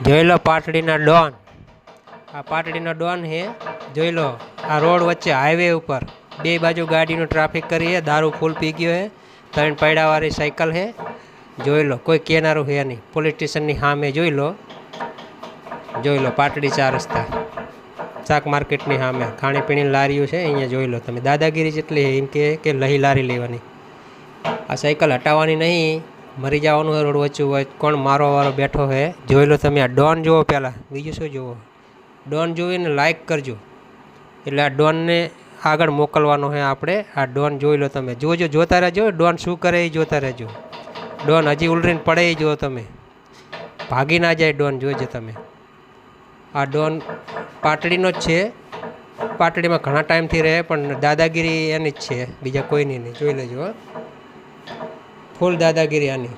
જોઈ લો પાટડીના ડોન. આ પાટડીનો ડોન હે. જોઈ લો આ રોડ વચ્ચે હાઈવે ઉપર બે બાજુ ગાડીનું ટ્રાફિક કરી હે. દારૂ ફૂલ પી ગયો હે. 3 પૈડાવાળી સાયકલ હે. જોઈ લો કોઈ કેનારું હે નહીં. પોલીસ સ્ટેશનની સામે જોઈ લો. જોઈ લો પાટડી 4 રસ્તા શાક માર્કેટની સામે ખાણીપીણી લારીઓ છે. અહીંયા જોઈ લો તમે. દાદાગીરી જેટલી એમ કે લહી લારી લેવાની. આ સાયકલ હટાવવાની નહીં. મરી જવાનું હોય રોડ વચ્ચે હોય. કોણ મારો વારો બેઠો હે જોઈ લો તમે. આ ડોન જુઓ પહેલાં, બીજું શું જુઓ. ડોન જોઈને લાઈક કરજો. એટલે આ ડોનને આગળ મોકલવાનો છે આપણે. આ ડોન જોઈ લો તમે. જોજો, જોતા રહેજો. ડોન શું કરે એ જોતા રહેજો. ડોન હજી ઉલરીને પડે એ જુઓ તમે. ભાગી ના જાય ડોન, જોજો તમે. આ ડોન પાટડીનો જ છે. પાટડીમાં ઘણા ટાઈમથી રહે પણ દાદાગીરી એની જ છે, બીજા કોઈની નહીં. જોઈ લેજો. ફૂલ દાદાગીરી આની.